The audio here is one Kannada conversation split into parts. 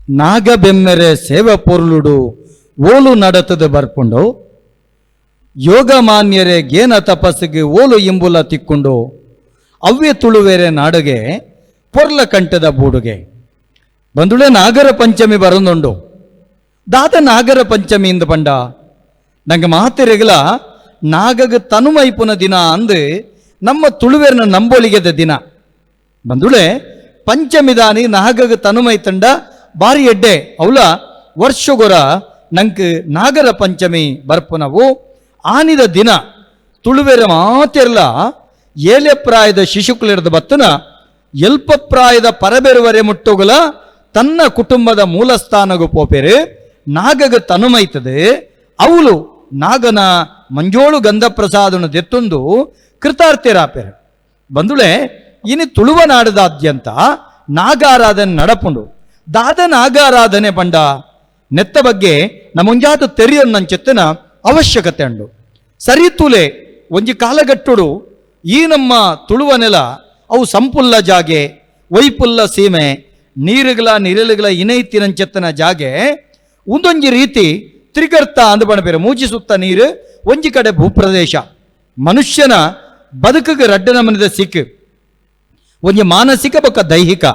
ನಾಗಬೆಮ್ಮೆರೆ ಸೇವೆ ಪೊರ್ಲುಡು ಓಲು ನಡತದ ಬರ್ಪುಂಡು ಯೋಗ ಮಾನ್ಯರೆ ಗೇನ ತಪಸ್ಸಿಗೆ ಓಲು ಇಂಬುಲ ತಿಕ್ಕೊಂಡು ಅವ್ಯ ತುಳುವೇರೆ ನಾಡುಗೆ ಪೊರ್ಲ ಕಂಠದ ಬೂಡುಗೆ ಬಂದುಳೆ ನಾಗರ ಪಂಚಮಿ ಬರೋದುಂಡು ದಾದ ನಾಗರ ಪಂಚಮಿಯಿಂದ ಪಂಡ ನಂಗೆ ಮಾತಿರೆಗಲ ನಾಗಗ ತನುಮೈಪುನ ದಿನ ಅಂದು ನಮ್ಮ ತುಳುವೇರಿನ ನಂಬೋಳಿಗೆದ ದಿನ ಬಂದುಳೆ ಪಂಚಮಿದಾನಿ ನಾಗಗ ತನುಮೈತಂಡ ಬಾರಿ ಎಡ್ಡೆ ಅವಳ ವರ್ಷಗೊರ ನಂಗೆ ನಾಗರ ಪಂಚಮಿ ಬರ್ಪುನವು ಆನಿದ ದಿನ ತುಳುವೇರ ಮಾತೆರ್ಲ ಏಳೆ ಪ್ರಾಯದ ಶಿಶುಕುಲಿರದ ಬತ್ತನ ಎಲ್ಪ ಪ್ರಾಯದ ಪರಬೆರುವರೆ ಮುಟ್ಟುಗಲ ತನ್ನ ಕುಟುಂಬದ ಮೂಲಸ್ಥಾನಗೂ ಪೋಪೆರು ನಾಗಗ ತನುಮೈತದೆ ಅವಳು ನಾಗನ ಮಂಜೋಳು ಗಂಧ ಪ್ರಸಾದನ ದೆತ್ತೊಂದು ಕೃತಾರ್ಥರಾಪೆರು ಬಂದುಳೆ ಇನ್ನು ತುಳುವ ನಾಡದಾದ್ಯಂತ ನಾಗಾರಾಧನೆ ನಡಪುಂಡು ದಾದ ನಾಗಾರಾಧನೆ ಪಂಡ ನೆತ್ತ ಬಗ್ಗೆ ನಮ್ಮೊಂಜಾತ ತೆರೆಯನ್ನಂಚೆತ್ತನ ಅವಶ್ಯಕತೆ ಉಂಡು ಸರಿ ತುಲೆ ಒಂಜಿ ಕಾಲಗಟ್ಟುಡು ಈ ನಮ್ಮ ತುಳುವ ನೆಲ ಅವು ಸಂಪುಲ್ಲ ಜಾಗೆ ವೈಪುಲ್ಲ ಸೀಮೆ ನೀರುಗಳ ನಿರಳುಗಳ ಇನೈತಿನಂಚೆತ್ತನ ಜಾಗೆ ಒಂದೊಂಜಿ ರೀತಿ ತ್ರಿಗರ್ತ ಅಂದು ಬಣಬೇರೆ ಮೂಜಿ ಸುತ್ತ ನೀರು ಒಂಜಿ ಕಡೆ ಭೂಪ್ರದೇಶ ಮನುಷ್ಯನ ಬದುಕಿಗೆ ರಡ್ಡನ ಮನದ ಸಿಕ್ಕು ಒಂಜಿ ಮಾನಸಿಕ ಬೊಕ್ಕ ದೈಹಿಕ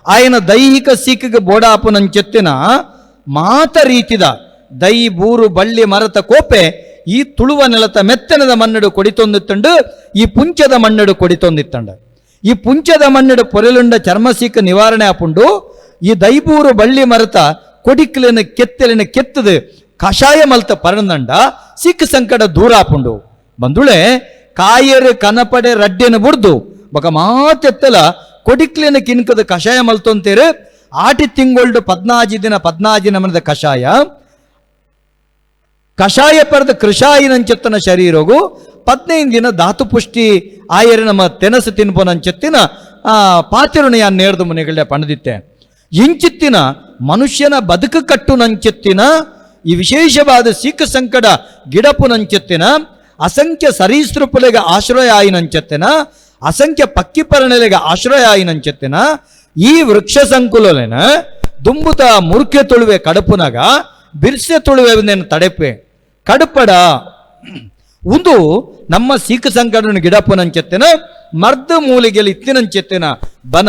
ಆಯನ ದೈಹಿಕ ಸಿಕ್ಕಿಗೆ ಬೋಡಾಪುನಂಚೆತ್ತಿನ ಮಾತ ರೀತಿದ ದೈ ಬೂರು ಬಳ್ಳಿ ಮರತ ಕೋಪೆ ಈ ತುಳುವ ನೆಲತ ಮೆತ್ತನದ ಮಣ್ಣಡು ಕೊಡಿತೊಂದಿತ್ತಂಡು ಈ ಪುಂಚದ ಮಣ್ಣಡು ಕೊಡಿತೊಂದಿತ್ತಂಡ ಈ ಪುಂಚದ ಮಣ್ಣಡು ಪೊರೆಲುಂಡ ಚರ್ಮಸೀಕ ನಿವಾರಣೆ ಆಪುಂಡು ಈ ದೈಬೂರು ಬಳ್ಳಿ ಮರತ ಕೊಡಿಕ್ಲಿನ ಕೆತ್ತದು ಕಷಾಯ ಮಲ್ತ ಪರಂದಂಡ ಸಿಕ್ಕ ಸಂಕಟ ದೂರ ಆಪುಂಡು ಬಂದುಳೆ ಕಾಯರು ಕನಪಡೆ ರಡ್ಡೆನ ಬುಡ್ದು ಬಕ ಮಾತೆತ್ತಲ ಕೊಡಿಕ್ಲಿನ ಕಿನ್ಕದ ಕಷಾಯ ಮಲ್ತೊಂತೇರು ಆಟಿ ತಿಂಗೊಳ್ಡು 14 ದಿನ ಮನದ ಕಷಾಯ ಪರದ ಕೃಷಾಯಿನಂಚೆತ್ತನ ಶರೀರಗು 15 ದಿನ ಧಾತು ಪುಷ್ಟಿ ಆಯರು ನಮ್ಮ ತೆನಸು ತಿನ್ಪೋನಂಚೆತ್ತಿನ ಪಾತಿರುಣೆಯ ನೇರ್ದು ಮನೆಗಳೇ ಪಣದಿತ್ತೆ ಇಂಚಿತ್ತಿನ ಮನುಷ್ಯನ ಬದುಕು ಕಟ್ಟು ನಂಚೆತ್ತಿನ ಈ ವಿಶೇಷವಾದ ಸಿಕ್ಕ ಸಂಕಟ ಗಿಡಪು ನಂಚೆತ್ತಿನ ಅಸಂಖ್ಯ ಸರೀಸೃಪುಲೆಗೆ ಆಶ್ರಯ ಆಯಿನಂಚೆತ್ತಿನ ಅಸಂಖ್ಯ ಪಕ್ಕಿಪರಣೆಲೆಗೆ ಆಶ್ರಯ ಆಯಿನಂಚೆತ್ತಿನ ಈ ವೃಕ್ಷ ಸಂಕುಲನ ದುಂಬುತ ಮುರುಕೆ ತುಳುವೆ ಕಡಪುನಾಗ ಬಿರ್ಸೆ ತುಳುವೆ ತಡೆಪೆ ಕಡಪಡ ಒಂದು ನಮ್ಮ ಸೀಕ ಸಂಕಟನ ಗಿಡಪುನಂಚೆತ್ತಿನ ಮರ್ದ ಮೂಲಿಗೆಲಿ ಇತ್ತಿನಂಚೆತ್ತಿನ ಬನ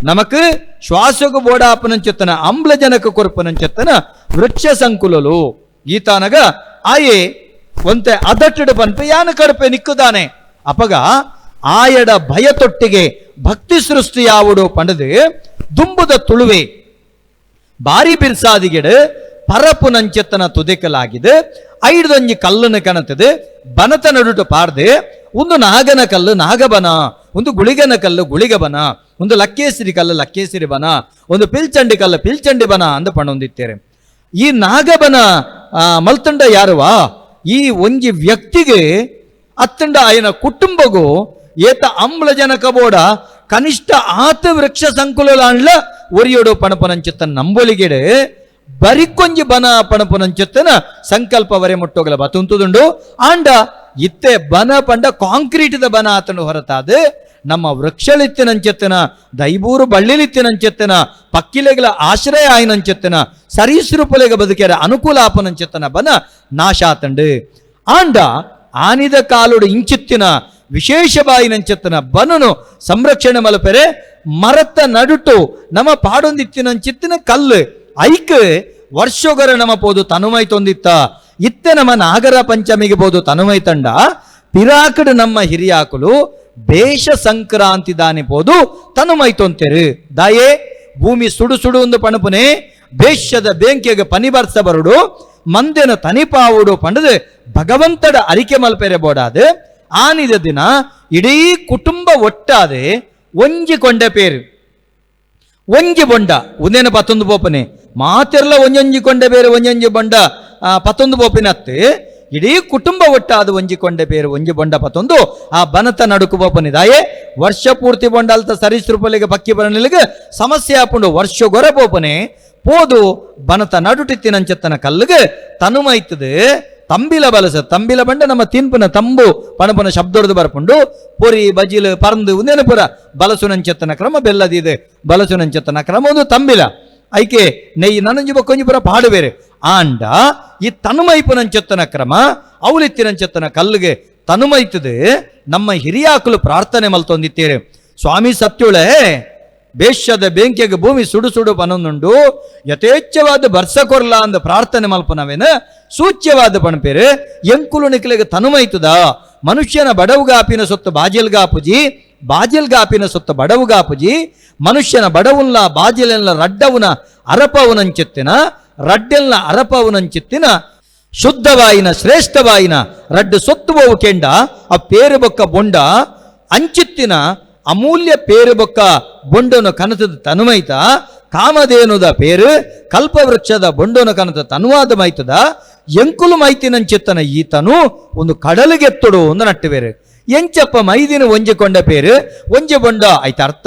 ನಮಕ್ ಶ್ವಾಸకు ಬೋಡಾಪನಂಚೆತ್ತನ ಆಮ್ಲಜನಕ ಕೊರಪನಂಚೆತ್ತನ ವೃಕ್ಷ ಸಂಕುಲಲು ಗೀತಾನಗ ಆಯೆ ಒಂತೆ ಅದಟ್ಟಡು ಪನ್ಪೆ ಯಾನ ಕಡಪೆ ನಿಕ್ಕುದಾನೆ ಅಪಗ ಆಯಡ ಭಯ ತೊಟ್ಟಿಗೆ ಭಕ್ತಿ ಸೃಷ್ಟಿ ಯಾವುಡು ಪಂಡದು ದುಂಬುದ ತುಳುವೆ ಬಾರಿ ಬಿರ್ಸಾದಿಗೆಡು ಪರಪು ನಂಚೆತ್ತನ ತುದಿಕಲಾಗಿದೆ ಐಡ್ದೊಂಜಿ ಕಲ್ಲನ್ನು ಕಣತದೆ ಬನತ ನಡುಟು ಪಾರ್ದೆ ಒಂದು ನಾಗನ ಕಲ್ಲು ನಾಗಬನ ಒಂದು ಗುಳಿಗನ ಕಲ್ಲು ಗುಳಿಗಬನ ಒಂದು ಲಕ್ಕೇಸಿರಿ ಕಲ್ಲು ಲಕ್ಕೇಸಿರಿ ಬನ ಒಂದು ಪಿಲ್ಚಂಡಿ ಕಲ್ಲು ಪಿಲ್ಚಂಡಿ ಬನ ಅಂದು ಪಣೊಂದಿತ್ತೇರೆ ಈ ನಾಗಬನ ಮಲ್ತಂಡ ಯಾರುವ ಈ ಒಂಜಿ ವ್ಯಕ್ತಿಗೆ ಅತ್ತಂಡ ಆಯನ ಕುಟುಂಬಗೂ ಏತ ಆಮ್ಲಜನಕ ಬೋಡ ಕನಿಷ್ಠ ಆತ ವೃಕ್ಷ ಸಂಕುಲ ಒರಿಯೋಡು ಪಣಪನಂಚೆತ್ತನ ನಂಬೊಲಿಗೆಡೆ ಬರಿಕೊಂಜಿ ಬನ ಪಣಪನಂಚೆತ್ತನ ಸಂಕಲ್ಪ ವರೆ ಮುಟ್ಟೋಗಲ ಬತುಂತುದುಂಡು ಆಂಡ ಇತ್ತೆ ಬನ ಪಂಡ ಕಾಂಕ್ರೀಟ್ದ ಬನ ಆತನು ಹೊರತಾದ ನಮ್ಮ ವೃಕ್ಷಲಿತ್ತಿನಂಚೆತ್ತನ ದೈಬೂರು ಬಳ್ಳಿಲಿತ್ತಿನಂಚೆತ್ತನ ಪಕ್ಕಿಲೆಗಳ ಆಶ್ರಯ ಆಯ್ನಂಚೆತ್ತನ ಸರೀಸೃಪಲೆಗ ಬದುಕೆರ ಅನುಕೂಲ ಆಪನಂಚೆತ್ತನ ಬನ ನಾಶ ಆತಂಡು ಆಂಡ ಆನಿದ ಕಾಲುಡು ಇಂಚಿತ್ತಿನ ವಿಶೇಷವಾಯಿನಂಚೆತ್ತನ ಬನನು ಸಂರಕ್ಷಣೆ ಮಲಪೆರೆ ಮರತ ನಡುಟು ನಮ್ಮ ಪಾಡೊಂದಿತ್ತಿನಂಚಿತ್ತಿನ ಕಲ್ಲು ಐಕ್ ವರ್ಷಗೊರ ನಮ ಪೋದು ತನುಮೈ ತೊಂದಿತ್ತ ಇತ್ತೆ ನಮ್ಮ ನಾಗರ ಪಂಚಮಿಗೆ ಬೋದು ತನುಮೈ ತಂಡ ಪಿರಾಕಡು ನಮ್ಮ ಹಿರಿಯಾಕುಲು ಬೇಷ ಸಂಕ್ರಾಂತಿ ದಾನಿ ಪೋದು ತನುಮೈ ತೊಂತೆರು ದಾಯೇ ಭೂಮಿ ಸುಡು ಸುಡು ಒಂದು ಪಣಪುನೆ ಬೇಷದ ಬೆಂಕಿಗೆ ಪನಿ ಬರ್ಸ ಬರುಡು ಮಂದೆನ ತನಿಪಾವುಡು ಪಂಡದು ಭಗವಂತಡ ಅರಿಕೆ ಮಲ್ಪೆರೆ ಬೋಡಾದು ಆನಿದ ದಿನ ಇಡೀ ಕುಟುಂಬ ಒಟ್ಟಾದೆ ಒಂಜಿ ಕೊಂಡೆ ಪೇರು ಒಂಜಿ ಬೊಂಡ ಒಂದೇನ 11 ಬೋಪನೆ ಮಾತೆರ್ಲ ಒಂಜೊಂಜಿ ಕೊಂಡೆ ಬೇರೆ ಒಂಜೊಂಜಿ ಬೊಂಡ 11 ಬೋಪಿನ ಹತ್ತು ಇಡೀ ಕುಟುಂಬ ಒಟ್ಟಾದ ಒಂಜಿ ಕೊಂಡೆ ಬೇರೆ ಒಂಜಿ ಬೊಂಡ 11 ಆ ಬನತ ನಡುಕು ಬೋಪನಿದಾಯೆ ವರ್ಷ ಪೂರ್ತಿ ಬೊಂಡ ಅಲ್ತ ಸರೀಸೃಪಲಿಗೆ ಪಕ್ಕಿ ಬರಲಿಗೆ ಸಮಸ್ಯೆ ಆಪುಂಡು ವರ್ಷ ಗೊರೆ ಬೋಪನೆ ಪೋದು ಬನತ ನಡುಟಿತ್ತಿನಂಚೆತ್ತನ ಕಲ್ಲಿಗೆ ತನುಮೈತದೆ ತಂಬಿಲ ಬಲಸ ತಂಬಿಲ ಬಂಡ ನಮ್ಮ ತಿನ್ಪುನ ತಂಬು ಪಣಪುನ ಶಬ್ದೊಡ್ದು ಬರ್ಪುಂಡು ಪೊರಿ ಬಜಿಲು ಪರಂದು ಉಂದೇನ ಪುರ ಬಲಸುನಂಚೆತ್ತನ ಕ್ರಮ ಬೆಲ್ಲದಿದೆ ಬಲಸುನಂಚೆತ್ತನ ಕ್ರಮ ಒಂದು ತಂಬಿಲ ಐಕೆ ನೆಯ್ಯಿ ನನಂಜಿ ಬೊಕ್ಕೊಂಜಿ ಪುರ ಪಾಡು ಬೇರೆ ಆಂಡ ಈ ತನುಮೈಪುನಂಚೆತ್ತನ ಕ್ರಮ ಅವಳಿತ್ತಿನಂಚೆತ್ತನ ಕಲ್ಲಿಗೆ ತನುಮೈತದು ನಮ್ಮ ಹಿರಿಯಾಕಲು ಪ್ರಾರ್ಥನೆ ಮಲ್ತೊಂದಿತ್ತೇರೆ. ಸ್ವಾಮಿ ಸತ್ಯುಳೆ ಬೇಷ್ಯದ ಬೆಂಕಿಗೆ ಭೂಮಿ ಸುಡು ಸುಡು ಪನೊಂದುಂಡು ಯಥೇಚ್ಛವಾದ ಬರ್ಸ ಕೊರ್ಲ ಅಂದ ಪ್ರಾರ್ಥನೆ ಮಲ್ಪನವೇನ ಸೂಚ್ಯವಾದ ಪಣಪೇರು ಎಂಕುಲು ನಿಕ್ಲೆಗೆ ತನುಮೈತದ ಮನುಷ್ಯನ ಬಡವುಗಾಪಿನ ಸೊತ್ತು ಬಾಜಿಲ್ಗಾಪುಜಿ ಬಾಜಿಲ್ಗಾಪಿನ ಸೊತ್ತು ಬಡವುಗಾಪುಜಿ ಮನುಷ್ಯನ ಬಡವುಲ್ಲ ಬಾಜಿಲೆಲ್ಲ ರಡ್ಡವುನ ಅರಪವುನಂಚಿತ್ತಿನ ರಡ್ಡೆಲ್ಲ ಅರಪವುನಂಚಿತ್ತಿನ ಶುದ್ಧವಾಯಿನ ಶ್ರೇಷ್ಠವಾಯಿನ ರಡ್ಡು ಸೊತ್ತುವವು ಕೆಂಡ ಆ ಪೇರು ಬೊಕ್ಕ ಬೊಂಡ ಅಂಚಿತ್ತಿನ ಅಮೂಲ್ಯ ಪೇರು ಬೊಕ್ಕ ಬೊಂಡನು ಕನತದ ತನುಮೈತ ಕಾಮಧೇನುದ ಪೇರು ಕಲ್ಪವೃಕ್ಷದ ಬೊಂಡನು ಕನತ ತನುವಾದ ಮೈತದ ಎಂಕುಲು ಮೈತಿನಂಚಿತ್ತನ ಈತನು ಒಂದು ಕಡಲಿಗೆತ್ತೊಡು ಒಂದು ನಟ್ಟುವೇರು ಎಂಚಪ್ಪ ಮೈದಿನ ಒಂಜಿಕೊಂಡ ಪೇರು ಒಂಜಿ ಬೊಂಡ ಆಯ್ತ ಅರ್ಥ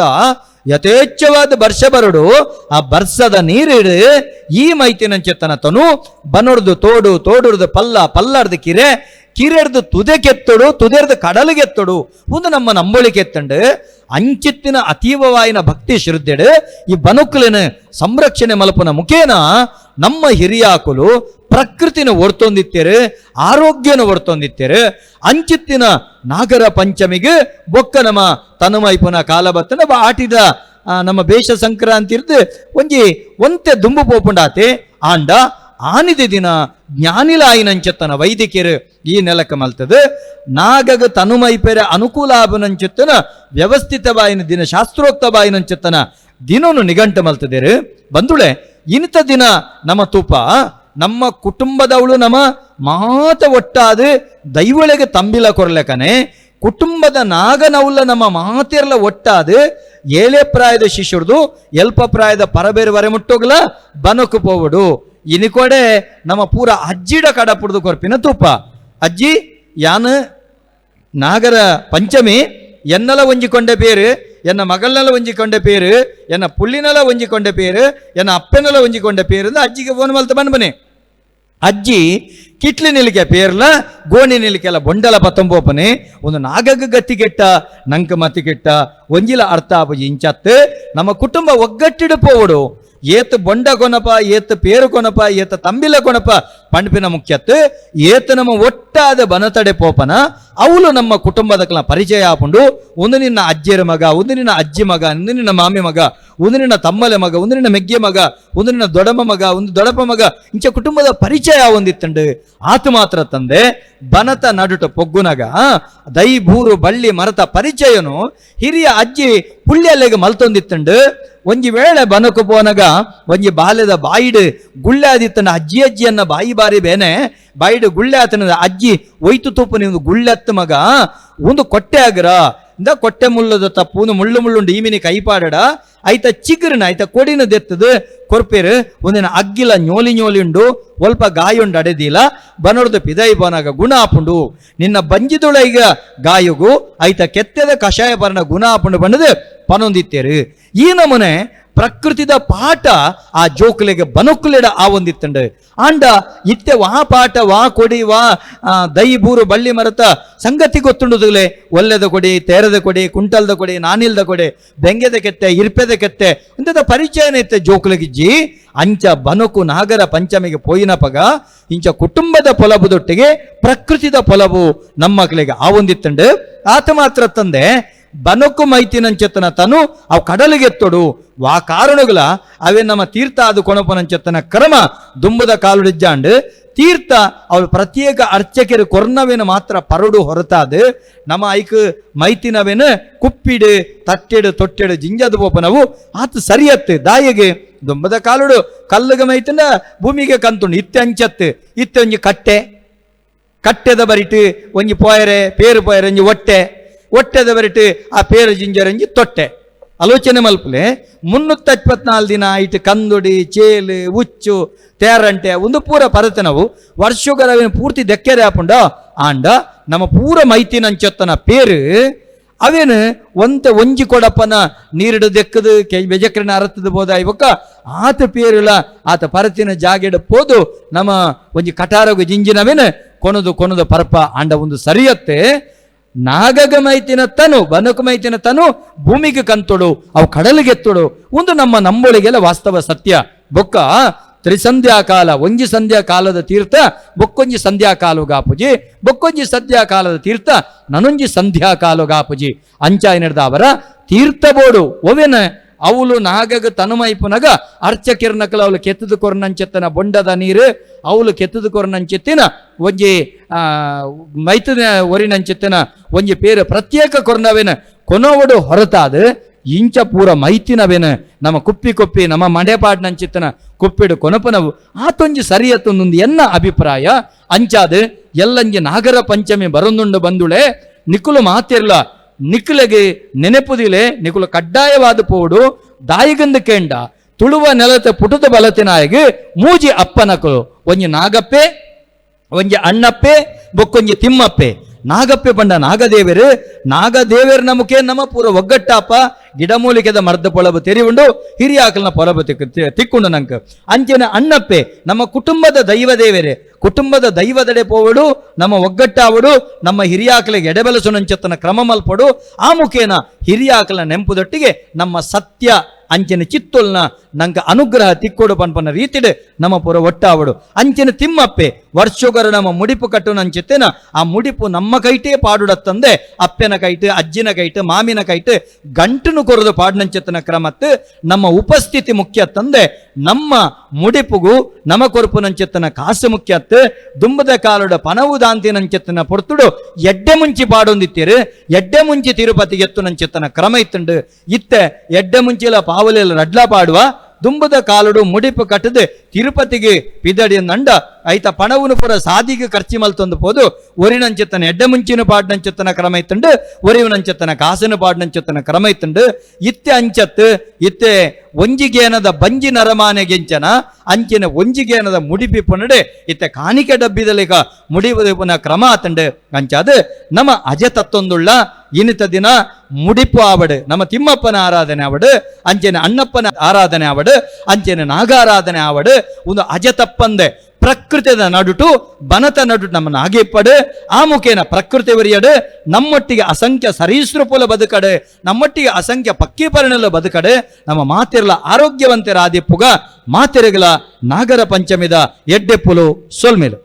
ಯಥೇಚ್ಛವಾದ ಬರ್ಷ ಬರಡು ಆ ಬರ್ಸದ ನೀರಿಡು ಈ ಮೈತಿನಂಚಿತ್ತನ ತನು ಬನೊಡ್ದು ತೋಡು ತೋಡುರ್ದು ಪಲ್ಲ ಪಲ್ಲರ್ದು ಕಿರೆ ಕಿರೆಡ್ದು ತುದೆಕೆತ್ತೊಡು ತುದೆರ್ದು ಕಡಲಿಗೆತ್ತೊಡು ಒಂದು ನಮ್ಮ ನಂಬಳಿಕೆತ್ತಂಡು ಅಂಚಿತ್ತಿನ ಅತೀವವಾಯಿನ ಭಕ್ತಿ ಶ್ರದ್ಧೆಡು ಈ ಬನುಕುಲಿನ ಸಂರಕ್ಷಣೆ ಮಲ್ಪನ ಮುಖೇನ ನಮ್ಮ ಹಿರಿಯಾಕುಲು ಪ್ರಕೃತಿನ ಒಡ್ತೊಂದಿತ್ತೇರು ಆರೋಗ್ಯನ ಒಡ್ತೊಂದಿತ್ತೇರು ಅಂಚಿತ್ತಿನ ನಾಗರ ಪಂಚಮಿಗೆ ಬೊಕ್ಕ ನಮ್ಮ ತನುಮೈಪುನ ಕಾಲಬತ್ತನ ಆಟಿದ ನಮ್ಮ ಬೇಷ ಸಂಕ್ರಾಂತಿ ಇರ್ದು ಒಂಜಿ ಒಂತೆ ದುಂಬು ಪೋಪುಂಡಾತೆ ಆಂಡ ಆನಿದ ದಿನ ಜ್ಞಾನಿಲಾಯಿನಂಚತ್ತನ ವೈದಿಕರು ಈ ನೆಲಕ್ಕೆ ಮಲ್ತದ ನಾಗಗ ತನುಮೈಪೆರೆ ಅನುಕೂಲಾಭನಂಚತ್ತನ ವ್ಯವಸ್ಥಿತವಾಯಿನ ದಿನ ಶಾಸ್ತ್ರೋಕ್ತವಾಯಿನಂಚತ್ತನ ದಿನನು ನಿಘಂಟ ಮಲ್ತದೇರು ಬಂದುಳೆ ಇಂಥ ದಿನ ನಮ್ಮ ತೂಪ ನಮ್ಮ ಕುಟುಂಬದವಳು ನಮ್ಮ ಮಾತ ಒಟ್ಟಾದ ದೈವಳಿಗೆ ತಂಬಿಲ ಕೊರ್ಲೆಕನೆ ಕುಟುಂಬದ ನಾಗನವುಲ್ಲ ನಮ್ಮ ಮಾತೆರ್ಲ ಒಟ್ಟಾದ ಏಳೆ ಪ್ರಾಯದ ಶಿಷ್ಯರ್ದು ಎಲ್ಪ ಪ್ರಾಯದ ಪರಬೇರು ವರೆ ಮುಟ್ಟೋಗ್ಲ ಬನಕು ಪೋವಡು ಇನಿಕೊಡೆ ನಮ್ಮ ಪೂರ ಅಜ್ಜಿಡ ಕಡಪುಡ್ದು ಕೊರ್ಪಿನ ತೂಪ ಅಜ್ಜಿ ಯಾನು ನಾಗರ ಪಂಚಮಿ ಎನ್ನಲ ಒಂಜಿಕೊಂಡೆ ಪೇರು ಎನ್ನ ಮಗಳನೆಲ್ಲ ಒಂಜಿಕೊಂಡೆ ಪೇರು ಎನ್ನ ಪುಳ್ಳಿನೆಲ್ಲ ಒಂಜಿಕೊಂಡೆ ಪೇರು ಎನ್ನ ಅಪ್ಪನೆಲ್ಲ ಒಂಜಿಕೊಂಡೆ ಪೇರು ಅಂದ್ರೆ ಅಜ್ಜಿಗೆ ಫೋನ್ ಮಲ್ತ ಬನ್ಬನೆ ಅಜ್ಜಿ ಕಿಟ್ಲಿ ನಿಲಿಕೆ ಪೇರ್ಲ ಗೋಣಿ ನಿಲಿಕೆಲ್ಲ ಬೊಂಡಲ ಪತ್ತೊಂಬೋಪನೆ ಒಂದು ನಾಗಗ ಗತಿ ಕೆಟ್ಟ ನಂಕ ಮತಿ ಕೆಟ್ಟ ಒಂಜಿಲ ಅರ್ಥ ಆಪಜಿ ಇಂಚತ್ತು ನಮ್ಮ ಕುಟುಂಬ ಒಗ್ಗಟ್ಟಿಡು ಪೋವಡು ಏತ್ ಬೊಂಡ ಕೊನಪ ಏತ್ ಪೇರು ಕೊನಪ ಏತ ತಂಬಿಲ ಕೊನಪ ಪಂಪಿನ ಮುಖ್ಯತ್ತು ಏತ್ ನಮ್ಮ ಒಟ್ಟಾದ ಬನತಡೆ ಪೋಪನ ಅವಳು ನಮ್ಮ ಕುಟುಂಬದ ಪರಿಚಯ ಆಪುಂಡು ಒಂದು ನಿನ್ನ ಅಜ್ಜಿಯರ ಮಗ ಒಂದು ನಿನ್ನ ಅಜ್ಜಿ ಮಗ ಒಂದು ನಿನ್ನ ಮಾಮಿ ಮಗ ಒಂದು ನಿನ್ನ ತಮ್ಮಲೆ ಮಗ ಒಂದು ನಿನ್ನ ಮೆಗ್ಗೆ ಮಗ ಒಂದು ನಿನ್ನ ದೊಡಮ ಮಗ ಒಂದು ದೊಡಪ ಮಗ ಇಂಚ ಕುಟುಂಬದ ಪರಿಚಯ ಒಂದಿತ್ತಂಡು ಆತ ಮಾತ್ರ ತಂದೆ ಬನತ ನಡುಟ ಪೊಗ್ಗುನಗ ದೈ ಬೂರು ಬಳ್ಳಿ ಮರತ ಪರಿಚಯನು ಹಿರಿಯ ಅಜ್ಜಿ ಪುಳ್ಳಿಯಲ್ಲಿಗೆ ಮಲ್ತೊಂದಿತ್ತಂಡು ಒಂಜಿ ವೇಳೆ ಬನಕು ಪೋನಗ ಒಂಜಿ ಬಾಲ್ಯದ ಬಾಯಿಡು ಗುಳ್ಳೆ ಆದಿತ್ತಂಡ ಅಜ್ಜಿ ಅಜ್ಜಿಯನ್ನ ಬಾಯಿ ಬಾರಿ ಬೇನೆ ಬಾಯಿಡು ಗುಳ್ಳೆ ಆತನ ಅಜ್ಜಿ ಒಯ್ತು ತೂಪು ನೀವು ಗುಳ್ಳೆತ್ತ ಮಗ ಒಂದು ಕೊಟ್ಟೆ ಆಗ್ರ ಇಂದ ಕೊಟ್ಟೆ ಮುಳ್ಳದ ತಪ್ಪು ಒಂದು ಮುಳ್ಳು ಮುಳ್ಳುಂಡು ಈಮಿನಿ ಕೈಪಾಡಡ ಐತ ಚಿಗುರಿನ ಐತ ಕೊಡಿನ ದೆತ್ತದು ಕೊರ್ಪೇರು ಒಂದಿನ ಅಗ್ಗಿಲ ñೋಲಿ ಉಂಡು ಒಲ್ಪ ಗಾಯುಂಡು ಅಡೆದಿಲ್ಲ ಬನೊಡ್ದು ಪಿದೈ ಬೋನಾಗ ಗುಣ ಆಪುಂಡು ನಿನ್ನ ಬಂಜಿದುಳ ಈಗ ಗಾಯಗು ಐತ ಕೆತ್ತದ ಕಷಾಯ ಪರ್ಣ ಗುಣ ಆಪುಂಡು ಬಂಡದು ಪನೊಂದಿತ್ತೇರು ಈ ನಮನೆ ಪ್ರಕೃತಿದ ಪಾಠ ಆ ಜೋಕುಲೆಗೆ ಬನುಕುಲೆಡ ಆ ಒಂದಿತ್ತಂಡು ಆಂಡ ಇತ್ತೆ ವಾ ಪಾಠ ವಾ ಕೊಡಿ ವಾ ದೈ ಬೂರು ಬಳ್ಳಿ ಮರತ ಸಂಗತಿ ಗೊತ್ತುಂಡುದುಲೆ ಒಲ್ಲೆದ ಕೊಡಿ ತೇರದ ಕೊಡಿ ಕುಂಟಲ್ದ ಕೊಡಿ ನಾನಿಲ್ದ ಕೊಡಿ ಬೆಂಗೆದ ಕೆತ್ತೆ ಇರ್ಪೆದ ಕೆತ್ತೆ ಇಂಥದ ಪರಿಚಯನ ಇತ್ತೆ ಜೋಕುಲಗಿಜ್ಜಿ ಅಂಚ ಬನುಕು ನಾಗರ ಪಂಚಮಿಗೆ ಪೋಯಿನ ಪಗ ಇಂಚ ಕುಟುಂಬದ ಪೊಲಬುದೊಟ್ಟಿಗೆ ಪ್ರಕೃತಿದ ಪೊಲಬು ನಮ್ಮ ಮಕ್ಕಳಿಗೆ ಆ ಒಂದಿತ್ತಂಡು ಆತ ಮಾತ್ರ ತಂದೆ ಬನಕು ಮೈತಿನಂಚೆತ್ತನ ತನು ಅವು ಕಡಲಿಗೆತ್ತೊಡು ವಾ ಕಾರಣಗಳ ಅವೇ ನಮ್ಮ ತೀರ್ಥ ಅದು ಕೊಣಪನಂಚೆತ್ತನ ಕ್ರಮ ದುಂಬದ ಕಾಲುಡಿಜ್ಜಾಂಡು ತೀರ್ಥ ಅವಳು ಪ್ರತ್ಯೇಕ ಅರ್ಚಕರು ಕೊರ್ನವೇನು ಮಾತ್ರ ಪರಡು ಹೊರತಾದು ನಮ್ಮ ಐಕ್ ಮೈತಿನವೇನು ಕುಪ್ಪಿಡು ತಟ್ಟೆಡು ತೊಟ್ಟೆಡು ಜಿಂಜದು ಪೋಪನವು ಆತ ಸರಿಯತ್ತು ದಾಯಿಗೆ ದುಂಬದ ಕಾಲುಡು ಕಲ್ಲುಗ ಮೈತಿನ ಭೂಮಿಗೆ ಕಂತುಂಡು ಇತ್ತೆ ಅಂಚತ್ತು ಇತ್ತೆ ಒಂಜಿ ಕಟ್ಟೆದ ಬರಿಟು ಒಂಜಿ ಪೋಯರೆ ಪೇರು ಪೋಯರೆ ಒಂಜಿ ಒಟ್ಟೆದ ಬರಿಟು ಆ ಪೇರು ಜಿಂಜರಂಜಿ ತೊಟ್ಟೆ ಆಲೋಚನೆ ಮಲ್ಪಲೆ 354 ದಿನ ಇಟ್ಟು ಕಂದುಡಿ ಚೇಲು ಉಚ್ಚು ತೇರಂಟೆ ಒಂದು ಪೂರ ಪರತೆ ನಾವು ವರ್ಷಗರವಿನ ಪೂರ್ತಿ ದೆಕ್ಕೆರೆ ಆಪುಂಡ ಆಂಡ ನಮ್ಮ ಪೂರ ಮೈತಿನಂಚೊತ್ತನ ಪೇರು ಅವೇನು ಒಂಜಿ ಕೊಡಪ್ಪನ ನೀರಿಡು ದೆಕ್ಕದು ಬೆಜಕ್ರನ ಅರತದ ಬೋದ ಇವಕ್ಕ ಆತ ಪೇರುಲ ಆತ ಪರತಿನ ಜಾಗೆಡ ಪೋದು ನಮ್ಮ ಒಂಜಿ ಕಟಾರಗು ಜಿಂಜಿನವೇನು ಕೊನದು ಪರಪ ಆಂಡ ಒಂದು ಸರಿಯತ್ತೆ ನಾಗಗ ಮೈತಿನ ತನು ಬನಕು ಮೈತಿನ ತನು ಭೂಮಿಗೆ ಕಂತೊಡು ಅವು ಕಡಲಿಗೆತ್ತೊಡು ಒಂದು ನಮ್ಮ ನಂಬೊಳಿಗೆಲ್ಲ ವಾಸ್ತವ ಸತ್ಯ. ಬೊಕ್ಕ ತ್ರಿಸಂಧ್ಯಾಕಾಲ ಒಂಜಿ ಸಂಧ್ಯಾಕಾಲದ ತೀರ್ಥ ಬೊಕ್ಕೊಂಜಿ ಸಂಧ್ಯಾಕಾಲುಗಾಪುಜಿ ಬೊಕ್ಕೊಂಜಿ ಸಂಧ್ಯಾಕಾಲದ ತೀರ್ಥ ನನೊಂಜಿ ಸಂಧ್ಯಾಕಾಲುಗಾಪುಜಿ ಅಂಚಾಯಿನಡ್ದ ಅವರ ತೀರ್ಥ ಬೋಡು ಒವೆನ ಅವಳು ನಾಗಗ ತನುಮೈಪುನಗ ಅರ್ಚಕಿರ್ನಕಲ ಅವಳು ಕೆತ್ತದು ಕೊರನಂಚೆತ್ತನ ಬೊಂಡದ ನೀರು ಅವಳು ಕೆತ್ತದು ಕೊರನಂಚೆತ್ತಿನ ಒಂಜಿ ಮೈತನ ಒರಿನಂಚೆತ್ತನ ಒಂಜಿ ಪೇರು ಪ್ರತ್ಯೇಕ ಕೊರ್ನವೇನ ಕೊನೋವಡು ಹೊರತಾದ ಇಂಚ ಪೂರ ಮೈತಿನವೇನ ನಮ್ಮ ಕುಪ್ಪಿ ಕೊಪ್ಪಿ ನಮ್ಮ ಮಡೆಪಾಡ್ನಂಚಿತ್ತನ ಕುಪ್ಪಿಡು ಕೊನಪನವು ಆತೊಂಜಿ ಸರಿಯತ್ತೊಂದು ಎನ್ನ ಅಭಿಪ್ರಾಯ ಅಂಚಾದ ಎಲ್ಲಂಜಿ ನಾಗರ ಪಂಚಮಿ ಬರೊಂದುಂಡು ಬಂದುಳೆ ನಿಕುಲು ಮಾತಿರ್ಲ ನಿಖಿಲೆಗೆ ನೆನೆಪುದಿಲೆ ನಿಕುಲು ಕಡ್ಡಾಯವಾದ ಪೋಡು ದಾಯಿಗಂದು ಕೇಂಡ ತುಳುವ ನೆಲತ ಪುಟದ ಬಲತಿನಾಯಗೆ ಮೂಜಿ ಅಪ್ಪನಕಲು ಒಂಜಿ ನಾಗಪ್ಪೆ ಒಂಜಿ ಅಣ್ಣಪ್ಪೆ ಬೊಕ್ಕೊಂಜಿ ತಿಮ್ಮಪ್ಪೆ ನಾಗಪ್ಪೆ ಪಂಡ ನಾಗದೇವೇರು ನಮಕೆ ನಮ್ಮ ಪೂರ ಒಗ್ಗಟ್ಟಾಪ ಗಿಡಮೂಲಿಕೆದ ಮರ್ದ ಪೊಳಬು ತೆರಿವುಂಡು ಹಿರಿಯಾಕಲ್ನ ಪೊಲಬು ತಿಕ್ಕೊಂಡು ನಂಕ ಅಂಚೆನ ಅಣ್ಣಪ್ಪೆ ನಮ್ಮ ಕುಟುಂಬದ ದೈವದೇವರೇ ಕುಟುಂಬದ ದೈವದಡೆ ಪೋವಡು ನಮ್ಮ ಒಗ್ಗಟ್ಟಾವಡು ನಮ್ಮ ಹಿರಿಯಾಕಲಿಗೆ ಎಡೆಬಲಸುನಂಚತ್ತನ ಕ್ರಮ ಮಲ್ಪಡು ಆ ಮುಖೇನ ಹಿರಿಯಾಕಲ ನೆಂಪುದೊಟ್ಟಿಗೆ ನಮ್ಮ ಸತ್ಯ ಅಂಚೆನ ಚಿತ್ತೊಲ್ನ ನಂಗ ಅನುಗ್ರಹ ತಿಕ್ಕೋಡು ಪನ್ಪನ ರೀತಿಡೆ ನಮ್ಮ ಪುರ ಒಟ್ಟಾವಡು ಅಂಚೆನ ತಿಮ್ಮಪ್ಪೆ ವರ್ಷೊಗರ ನಮ್ಮ ಮುಡಿಪು ಕಟ್ಟು ನಂಚೆತ್ತೇನ ಆ ಮುಡಿಪು ನಮ್ಮ ಕೈಟೇ ಪಾಡುಡತ್ತಂದೆ ಅಪ್ಪೆನ ಕೈಟ್ ಅಜ್ಜಿನ ಕೈಟ್ ಮಾಮಿನ ಕೈಟ್ ಗಂಟನು ಕೊರದು ಪಾಡ್ನಂಚೆತ್ತನ ಕ್ರಮತ್ ನಮ್ಮ ಉಪಸ್ಥಿತಿ ಮುಖ್ಯ ತಂದೆ ನಮ್ಮ ಮುಡಿಪುಗು ನಮ ಕೊರಪು ನಂಚೆತ್ತನ ಕಾಸು ಮುಖ್ಯತ್ ದುಂಬದ ಕಾಲುಡ ಪನವು ದಾಂತಿ ನಂಚೆತ್ತನ ಪೊರ್ತುಡು ಎಡ್ಡೆ ಮುಂಚಿ ಪಾಡೊಂದಿತ್ತೀರು ಎಡ್ಡೆ ಮುಂಚಿ ತಿರುಪತಿಗೆ ಎತ್ತು ನಂಚೆತ್ತನ ಕ್ರಮ ಇತ್ತುಂಡು ಇತ್ತೆ ಎಡ್ಡೆ ಮುಂಚಿಲ ಪಾವಲೆಲ್ಲ ರಡ್ಲ ಪಾಡುವ ದುಂಬದ ಕಾಲುಡು ಮುಡಿಪು ಕಟ್ಟದೆ ತಿರುಪತಿಗೆ ಪಿದಡಿ ನಂಡ ಐತ ಪಣವುನು ಪುರ ಸಾದಿಗೆ ಖರ್ಚಿ ಮಲ್ತೊಂದು ಪೋದು ಒರಿನಂಚೆತ್ತನ ಎಡ್ಡೆ ಮುಂಚಿನ ಪಾಡ್ನಂಚೆತ್ತನ ಕ್ರಮ ಇತ್ತುಂಡು ಒರಿವನಂಚೆತ್ತನ ಕಾಸನ ಪಾಡ್ನಂಚೆತ್ತನ ಕ್ರಮ ಇತ್ತುಂಡು ಇತ್ತೆ ಅಂಚತ್ ಇತ್ತೆ ಒಂಜಿಗೇನದ ಬಂಜಿ ನರಮಾನೆಗೆಂಚನ ಅಂಚಿನ ಒಂಜಿಗೇನದ ಮುಡಿಪಿ ಪುನಡೆ ಇತ್ತೆ ಕಾಣಿಕೆ ಡಬ್ಬಿದಲಿಗ ಮುಡಿಪುನ ಕ್ರಮ ಆತಂಡು ಅಂಚಾದ ನಮ್ಮ ಅಜ ತತ್ತೊಂದುಳ್ಳ ಇನಿತ ದಿನ ಮುಡಿಪು ಆವಡು ನಮ್ಮ ತಿಮ್ಮಪ್ಪನ ಆರಾಧನೆ ಆವಡು ಅಂಚೆನ ಅಣ್ಣಪ್ಪನ ಆರಾಧನೆ ಆವಡು ಅಂಚೆನ ನಾಗಾರಾಧನೆ ಆವಡು ಒಂದು ಅಜ ತಪ್ಪಂದೆ ಪ್ರಕೃತಿದ ನಡುಟು ಬನತ ನಡುಟು ನಮ್ಮನ್ನು ಆಗಿಪ್ಪಡು ಆ ಮುಖೇನ ಪ್ರಕೃತಿ ಒರಿಯಡು ನಮ್ಮೊಟ್ಟಿಗೆ ಅಸಂಖ್ಯ ಸರೀಸೃಪುಲ ಬದುಕಡೆ ನಮ್ಮೊಟ್ಟಿಗೆ ಅಸಂಖ್ಯ ಪಕ್ಕೀಪರಣಲ ಬದುಕಡೆ ನಮ್ಮ ಮಾತಿರ್ಲ ಆರೋಗ್ಯವಂತರ ಆದಿಪ್ಪುಗ ಮಾತಿರಗಲ ನಾಗರ ಪಂಚಮಿದ ಎಡ್ಡೆಪ್ಪುಲು ಸೊಲ್ಮೇಲು